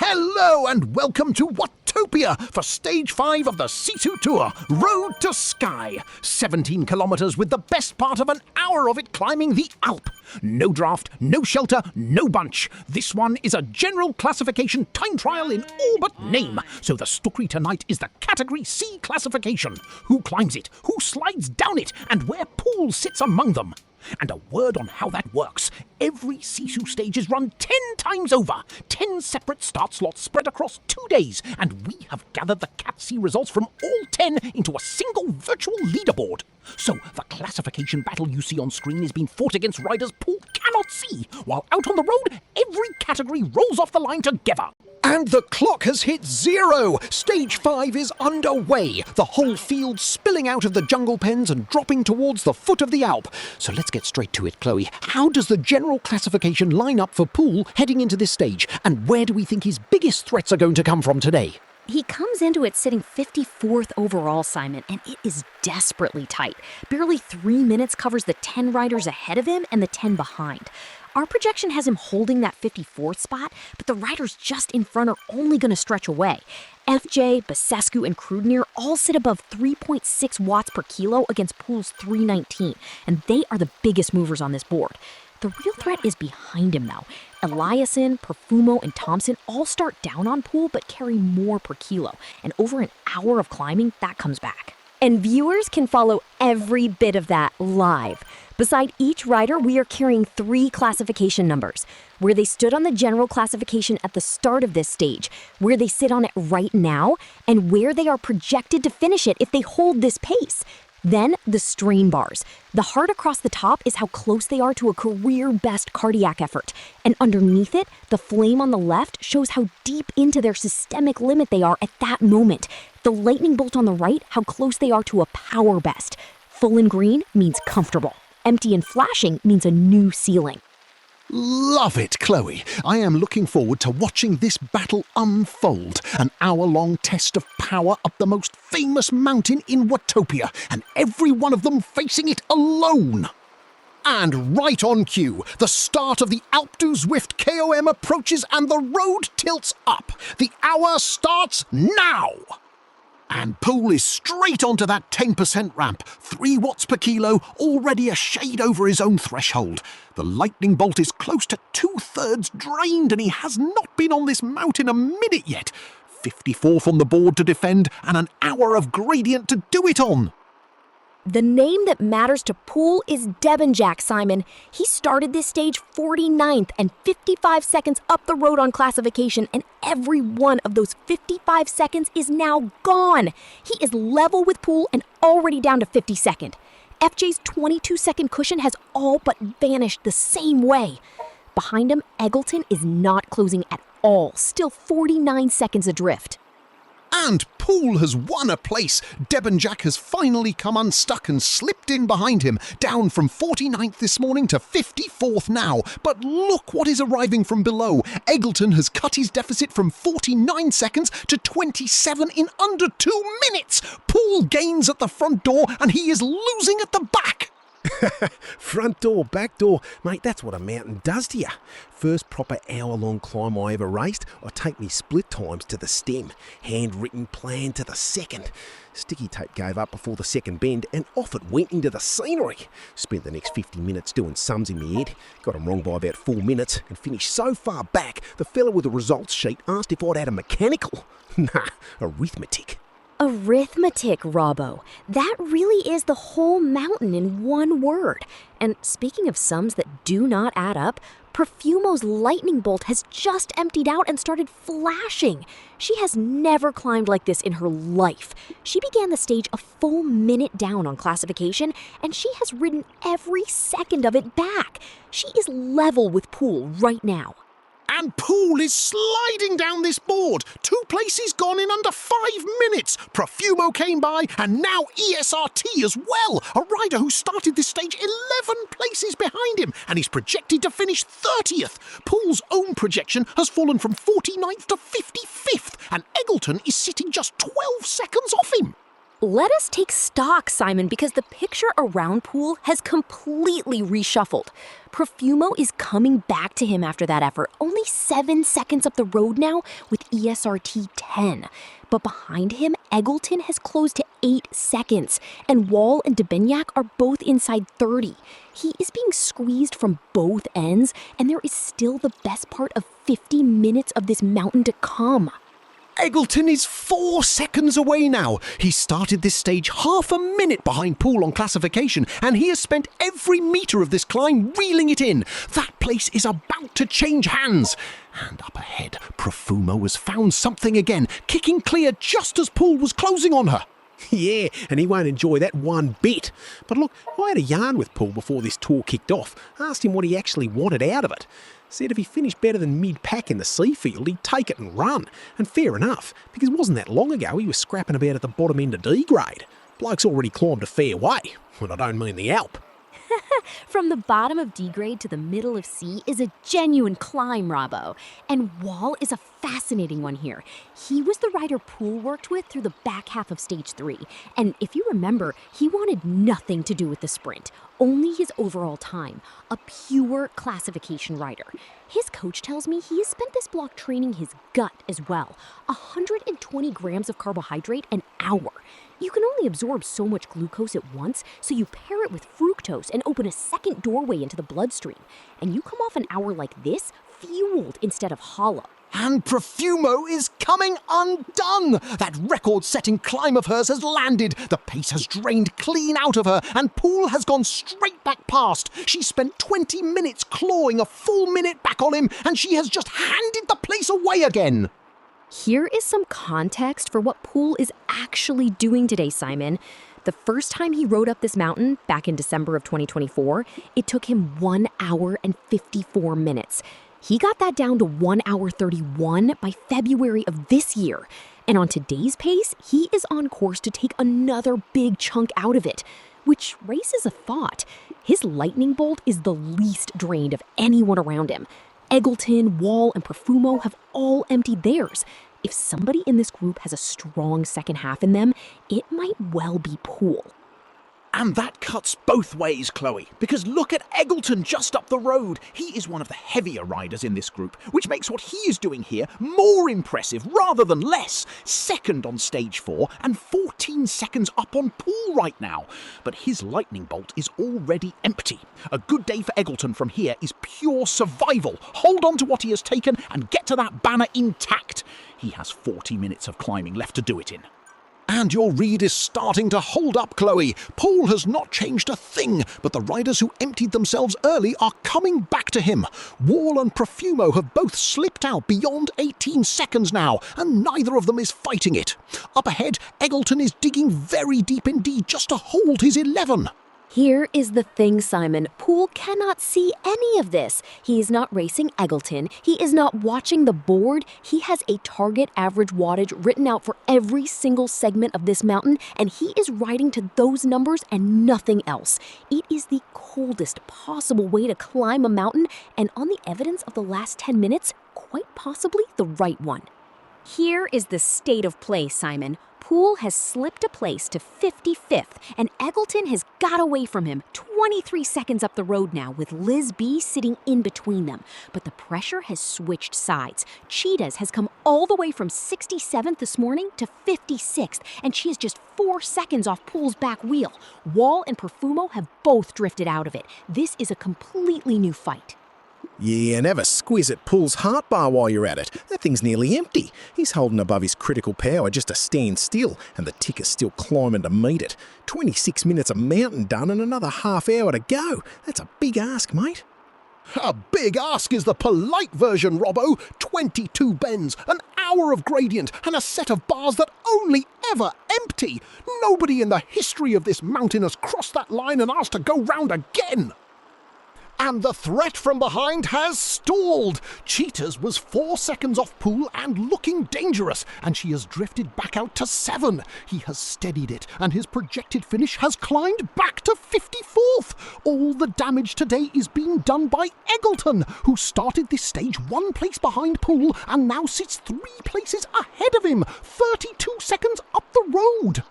Hello and welcome to Watopia for Stage 5 of the SISU Tour, Road to Sky. 17 kilometres with the best part of an hour of it climbing the Alp. No draft, no shelter, no bunch. This one is a general classification time trial in all but name. So the story tonight is the Category C classification. Who climbs it, who slides down it, and where Poole sits among them. And a word on how that works. Every SISU stage is run 10 times over. 10 separate start slots spread across 2 days. And we have gathered the Cat C results from all 10 into a single virtual leaderboard. So the classification battle you see on screen is being fought against riders Poole cannot see, while out on the road, every category rolls off the line together. And the clock has hit 0! Stage 5 is underway, the whole field spilling out of the jungle pens and dropping towards the foot of the Alp. So let's get straight to it, Chloe. How does the general classification line up for Poole heading into this stage? And where do we think his biggest threats are going to come from today? He comes into it sitting 54th overall, Simon, and it is desperately tight. Barely 3 minutes covers the 10 riders ahead of him and the 10 behind. Our projection has him holding that 54th spot, but the riders just in front are only going to stretch away. FJ, Basescu, and Krudenier all sit above 3.6 watts per kilo against Poole's 319, and they are the biggest movers on this board. The real threat is behind him, though. Eliasson, Perfumo, and Thompson all start down on Poole but carry more per kilo, and over an hour of climbing, that comes back. And viewers can follow every bit of that live. Beside each rider, we are carrying 3 classification numbers: where they stood on the general classification at the start of this stage, where they sit on it right now, and where they are projected to finish it if they hold this pace. Then the strain bars. The heart across the top is how close they are to a career best cardiac effort. And underneath it, the flame on the left shows how deep into their systemic limit they are at that moment. The lightning bolt on the right, how close they are to a power best. Full and green means comfortable. Empty and flashing means a new ceiling. Love it, Chloe. I am looking forward to watching this battle unfold. An hour-long test of power up the most famous mountain in Watopia, and every one of them facing it alone. And right on cue, the start of the Alpe du Zwift KOM approaches and the road tilts up. The hour starts now! And Poole is straight onto that 10% ramp, 3 watts per kilo, already a shade over his own threshold. The lightning bolt is close to 2/3 drained and he has not been on this mountain a minute yet. 54th on the board to defend and an hour of gradient to do it on. The name that matters to Poole is Debenjak, Simon. He started this stage 49th and 55 seconds up the road on classification, and every one of those 55 seconds is now gone. He is level with Poole and already down to 52nd. FJ's 22-second cushion has all but vanished the same way. Behind him, Eggleton is not closing at all, still 49 seconds adrift. And Poole has won a place. Debenjak has finally come unstuck and slipped in behind him, down from 49th this morning to 54th now. But look what is arriving from below. Eggleton has cut his deficit from 49 seconds to 27 in under 2 minutes. Poole gains at the front door and he is losing at the back. Front door, back door, mate, that's what a mountain does to you. First proper hour-long climb I ever raced, I take me split times to the stem, handwritten plan to the second. Sticky tape gave up before the second bend and off it went into the scenery. Spent the next 50 minutes doing sums in my head, got them wrong by about 4 minutes and finished so far back the fella with the results sheet asked if I'd had a mechanical. Nah, arithmetic. Arithmetic, Robbo. That really is the whole mountain in one word. And speaking of sums that do not add up, Perfumo's lightning bolt has just emptied out and started flashing. She has never climbed like this in her life. She began the stage a full minute down on classification, and she has ridden every second of it back. She is level with Poole right now. And Poole is sliding down this board. 2 places gone in under 5 minutes. Perfumo came by, and now ESRT as well. A rider who started this stage 11 places behind him, and is projected to finish 30th. Poole's own projection has fallen from 49th to 55th, and Eggleton is sitting just 12 seconds off him. Let us take stock, Simon, because the picture around Poole has completely reshuffled. Profumo is coming back to him after that effort, only 7 seconds up the road now with ESRT 10. But behind him, Eggleton has closed to 8 seconds, and Wall and Debignac are both inside 30. He is being squeezed from both ends, and there is still the best part of 50 minutes of this mountain to come. Eggleton is 4 seconds away now. He started this stage half a minute behind Poole on classification, and he has spent every metre of this climb reeling it in. That place is about to change hands. And up ahead, Profumo has found something again, kicking clear just as Poole was closing on her. Yeah, and he won't enjoy that one bit. But look, I had a yarn with Poole before this tour kicked off. Asked him what he actually wanted out of it. Said if he finished better than mid-pack in the Seafield, he'd take it and run. And fair enough, because it wasn't that long ago he was scrapping about at the bottom end of D grade. Bloke's already climbed a fair way, and I don't mean the Alp. From the bottom of D grade to the middle of C is a genuine climb, Robbo. And Wall is a fascinating one here. He was the rider Poole worked with through the back half of stage 3. And if you remember, he wanted nothing to do with the sprint, only his overall time. A pure classification rider. His coach tells me he has spent this block training his gut as well. 120 grams of carbohydrate an hour. You can only absorb so much glucose at once, so you pair it with fructose and open a second doorway into the bloodstream. And you come off an hour like this, fueled instead of hollow. And Profumo is coming undone! That record-setting climb of hers has landed, the pace has drained clean out of her, and Poole has gone straight back past. She spent 20 minutes clawing a full minute back on him, and she has just handed the place away again. Here is some context for what Poole is actually doing today, Simon. The first time he rode up this mountain, back in December of 2024, it took him 1 hour and 54 minutes. He got that down to 1 hour 31 by February of this year. And on today's pace, he is on course to take another big chunk out of it. Which raises a thought. His lightning bolt is the least drained of anyone around him. Eggleton, Wall, and Profumo have all emptied theirs. If somebody in this group has a strong second half in them, it might well be Poole. And that cuts both ways, Chloe, because look at Eggleton just up the road. He is one of the heavier riders in this group, which makes what he is doing here more impressive rather than less. Second on stage 4 and 14 seconds up on Poole right now. But his lightning bolt is already empty. A good day for Eggleton from here is pure survival. Hold on to what he has taken and get to that banner intact. He has 40 minutes of climbing left to do it in. And your read is starting to hold up, Chloe. Poole has not changed a thing, but the riders who emptied themselves early are coming back to him. Wall and Profumo have both slipped out beyond 18 seconds now, and neither of them is fighting it. Up ahead, Eggleton is digging very deep indeed just to hold his 11. Here is the thing, Simon. Poole cannot see any of this. He is not racing Eggleton. He is not watching the board. He has a target average wattage written out for every single segment of this mountain, and he is riding to those numbers and nothing else. It is the coldest possible way to climb a mountain, and on the evidence of the last 10 minutes, quite possibly the right one. Here is the state of play, Simon. Poole has slipped a place to 55th, and Eggleton has got away from him 23 seconds up the road now, with Liz B sitting in between them. But the pressure has switched sides. Cheetahs has come all the way from 67th this morning to 56th, and she is just 4 seconds off Poole's back wheel. Wall and Profumo have both drifted out of it. This is a completely new fight. Yeah, and have a squeeze at Poole's heart bar while you're at it. That thing's nearly empty. He's holding above his critical power just to stand still, and the ticker's still climbing to meet it. 26 minutes of mountain done and another half hour to go. That's a big ask, mate. A big ask is the polite version, Robbo. 22 bends, an hour of gradient, and a set of bars that only ever empty. Nobody in the history of this mountain has crossed that line and asked to go round again. And the threat from behind has stalled. Cheetahs was 4 seconds off Poole and looking dangerous, and she has drifted back out to 7. He has steadied it, and his projected finish has climbed back to 54th. All the damage today is being done by Eggleton, who started this stage 1 place behind Poole and now sits 3 places ahead of him, 32 seconds up the road.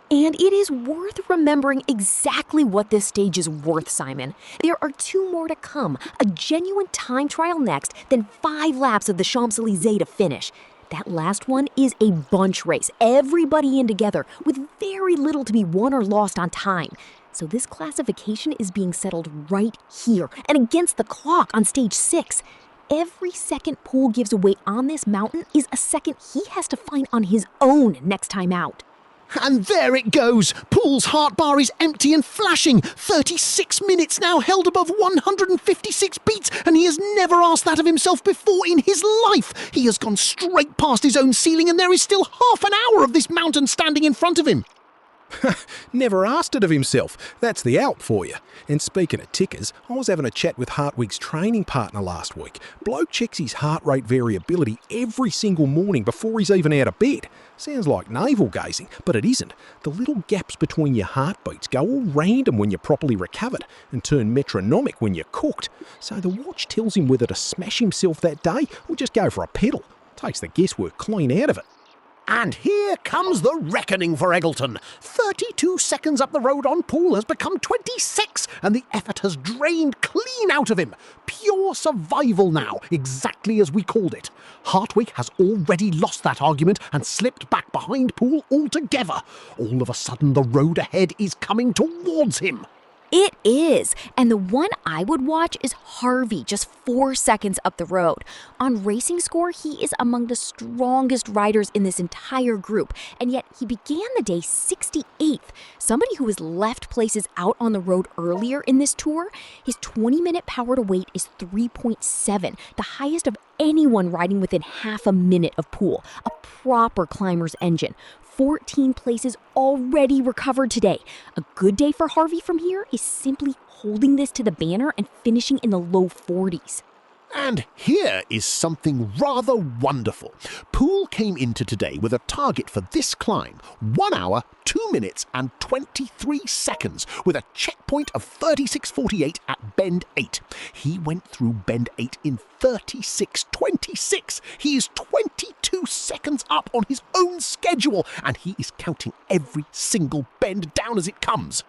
And it is worth remembering exactly what this stage is worth, Simon. There are 2 more to come, a genuine time trial next, then 5 laps of the Champs-Élysées to finish. That last one is a bunch race, everybody in together, with very little to be won or lost on time. So this classification is being settled right here and against the clock on stage 6. Every second Poole gives away on this mountain is a second he has to find on his own next time out. And there it goes. Poole's heart bar is empty and flashing. 36 minutes now held above 156 beats, and he has never asked that of himself before in his life. He has gone straight past his own ceiling, and there is still half an hour of this mountain standing in front of him. Never asked it of himself. That's the Alp for you. And speaking of tickers, I was having a chat with Hartwig's training partner last week. Bloke checks his heart rate variability every single morning before he's even out of bed. Sounds like navel-gazing, but it isn't. The little gaps between your heartbeats go all random when you're properly recovered and turn metronomic when you're cooked. So the watch tells him whether to smash himself that day or just go for a pedal. Takes the guesswork clean out of it. And here comes the reckoning for Eggleton. 32 seconds up the road on Poole has become 26, and the effort has drained clean out of him. Pure survival now, exactly as we called it. Hartwig has already lost that argument and slipped back behind Poole altogether. All of a sudden, the road ahead is coming towards him. It is, and the one I would watch is Harvey, just 4 seconds up the road. On Racing Score, he is among the strongest riders in this entire group, and yet he began the day 68th. Somebody who has left places out on the road earlier in this tour, his 20-minute power to weight is 3.7, the highest of anyone riding within half a minute of Poole, a proper climber's engine. 14 places already recovered today. A good day for Harvey from here is simply holding this to the banner and finishing in the low 40s. And here is something rather wonderful. Poole came into today with a target for this climb, 1 hour, 2 minutes and 23 seconds, with a checkpoint of 36.48 at Bend 8. He went through Bend 8 in 36.26. He is 22 seconds up on his own schedule, and he is counting every single bend down as it comes.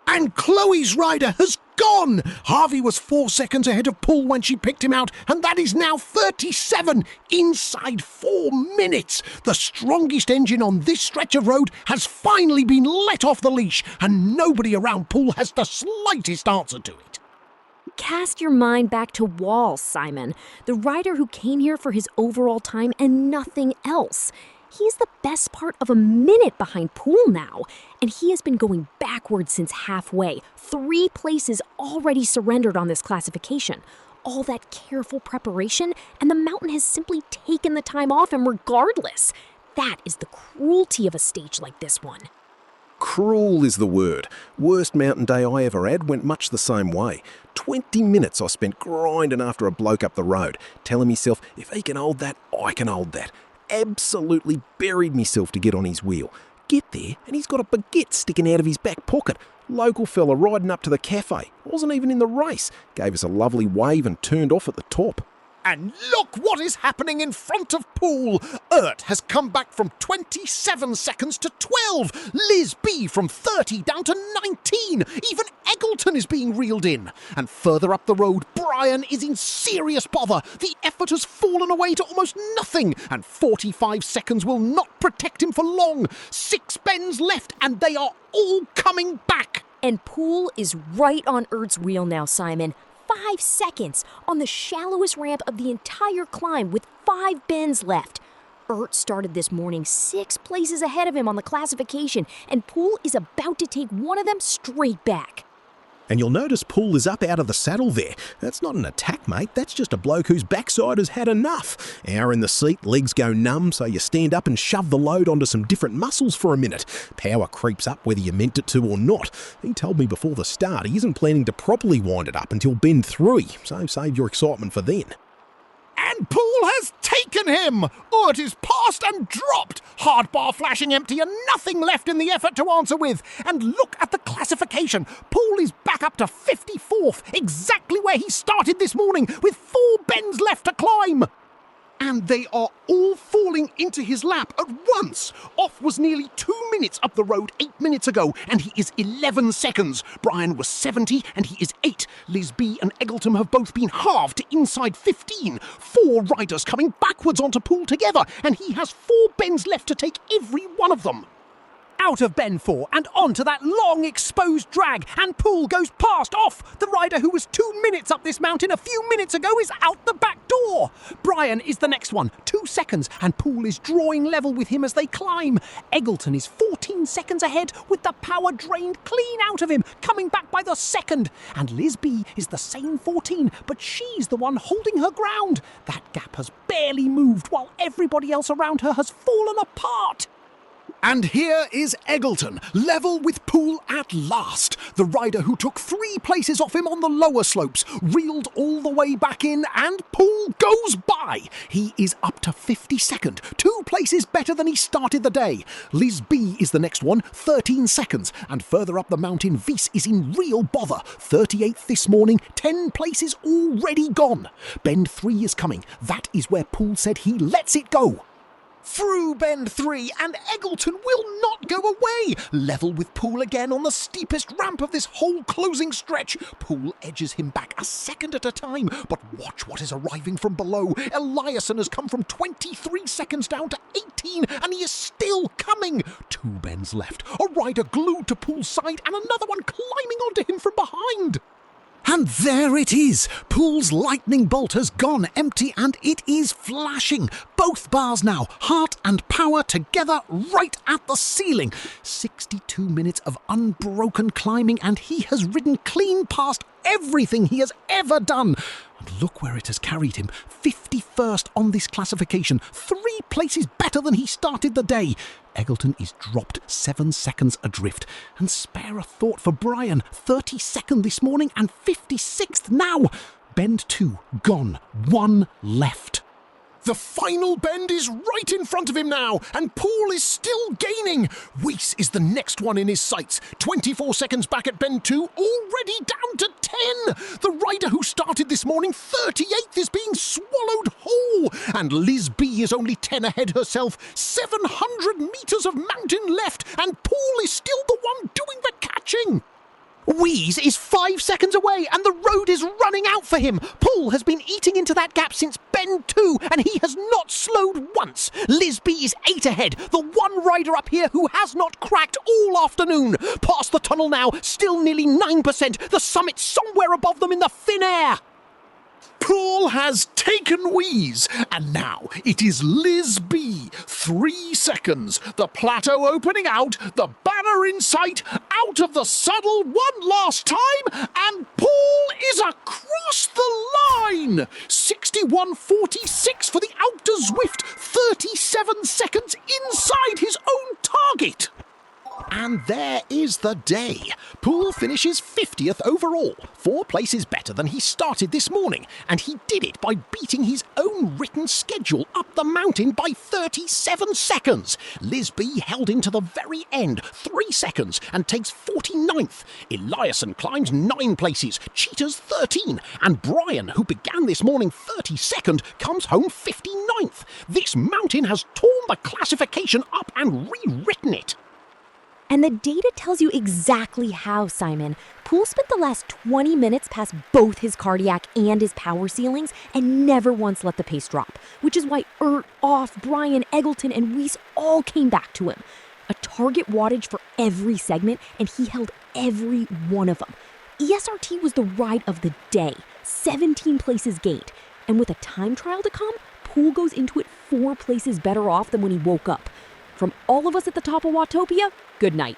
And Chloe's rider has gone! Harvey was 4 seconds ahead of Poole when she picked him out, and that is now 37 inside 4 minutes. The strongest engine on this stretch of road has finally been let off the leash, and nobody around Poole has the slightest answer to it. Cast your mind back to Walls, Simon, the rider who came here for his overall time and nothing else. He's the best part of a minute behind Poole now, and he has been going backwards since halfway. 3 places already surrendered on this classification. All that careful preparation, and the mountain has simply taken the time off him regardless. That is the cruelty of a stage like this one. Cruel is the word. Worst mountain day I ever had went much the same way. 20 minutes I spent grinding after a bloke up the road, telling myself, if he can hold that, I can hold that. Absolutely buried myself to get on his wheel. Get there, and he's got a baguette sticking out of his back pocket. Local fella riding up to the cafe. Wasn't even in the race. Gave us a lovely wave and turned off at the top. And look what is happening in front of Poole. Ert has come back from 27 seconds to 12. Liz B from 30 down to 19. Even Eggleton is being reeled in. And further up the road, Brian is in serious bother. The effort has fallen away to almost nothing, and 45 seconds will not protect him for long. 6 bends left, and they are all coming back. And Poole is right on Ert's wheel now, Simon. 5 seconds on the shallowest ramp of the entire climb with 5 bends left. Ert started this morning 6 places ahead of him on the classification, and Poole is about to take one of them straight back. And you'll notice Poole is up out of the saddle there. That's not an attack, mate. That's just a bloke whose backside has had enough. Hour in the seat, legs go numb, so you stand up and shove the load onto some different muscles for a minute. Power creeps up whether you meant it to or not. He told me before the start he isn't planning to properly wind it up until bend 3, so save your excitement for then. And Poole has taken him! Ert is passed and dropped! Hard bar flashing empty and nothing left in the effort to answer with. And look at the classification. Poole is back up to 54th, exactly where he started this morning, with 4 bends left to climb. And they are all falling into his lap at once. Off was nearly 2 minutes up the road 8 minutes ago, and he is 11 seconds. Brian was 70, and he is 8. Liz B and Eggleton have both been halved to inside 15. 4 riders coming backwards onto Poole together, and he has 4 bends left to take every one of them. Out of bend 4 and onto that long exposed drag, and Poole goes past off. The rider who was 2 minutes up this mountain a few minutes ago is out the back door. Brian is the next one, 2 seconds, and Poole is drawing level with him as they climb. Eggleton is 14 seconds ahead with the power drained clean out of him, coming back by the second. And Liz B is the same 14, but she's the one holding her ground. That gap has barely moved while everybody else around her has fallen apart. And here is Eggleton, level with Poole at last. The rider who took 3 places off him on the lower slopes, reeled all the way back in, and Poole goes by. He is up to 52nd, 2 places better than he started the day. Liz B is the next one, 13 seconds, and further up the mountain, Wies is in real bother. 38th this morning, 10 places already gone. Bend 3 is coming. That is where Poole said he lets it go. Through bend 3, and Eggleton will not go away. Level with Poole again on the steepest ramp of this whole closing stretch. Poole edges him back a second at a time, but watch what is arriving from below. Eliasson has come from 23 seconds down to 18, and he is still coming. 2 bends left, a rider glued to Poole's side, and another one climbing onto him from behind. And there it is! Poole's lightning bolt has gone empty, and it is flashing. Both bars now, heart and power together right at the ceiling. 62 minutes of unbroken climbing, and he has ridden clean past everything he has ever done. And look where it has carried him. 51st on this classification, 3 places better than he started the day. Eggleton is dropped 7 seconds adrift. And spare a thought for Brian, 32nd this morning and 56th now. Bend 2 gone, 1 left. The final bend is right in front of him now, and Poole is still gaining. Wies is the next one in his sights. 24 seconds back at bend 2, already down to 10. The rider who started this morning 38th is being swallowed whole, and Liz B is only 10 ahead herself. 700 metres of mountain left, and Poole is still the one doing the catching. Wies is 5 seconds away, and the road is running out for him. Poole has been eating into that gap since bend 2, and he has not slowed once. Liz B is 8 ahead, the one rider up here who has not cracked all afternoon. Past the tunnel now, still nearly 9%. The summit somewhere above them in the thin air. Poole has taken Wies, and now it is Liz B. 3 seconds. The plateau opening out, the banner in sight, out of the saddle one last time, and Poole is across the line. 61.46 for the outdoor Zwift, 37 seconds inside his own target. And there is the day. Poole finishes 50th overall, 4 places better than he started this morning, and he did it by beating his own written schedule up the mountain by 37 seconds. Liz B held in to the very end, 3 seconds, and takes 49th. Eliasson climbs 9 places, Cheetah's 13, and Brian, who began this morning 32nd, comes home 59th. This mountain has torn the classification up and rewritten it. And the data tells you exactly how, Simon. Poole spent the last 20 minutes past both his cardiac and his power ceilings and never once let the pace drop, which is why Off, Brian, Eggleton, and Wies all came back to him. A target wattage for every segment, and he held every one of them. ESRT was the ride of the day, 17 places gained. And with a time trial to come, Poole goes into it 4 places better off than when he woke up. From all of us at the top of Watopia, good night.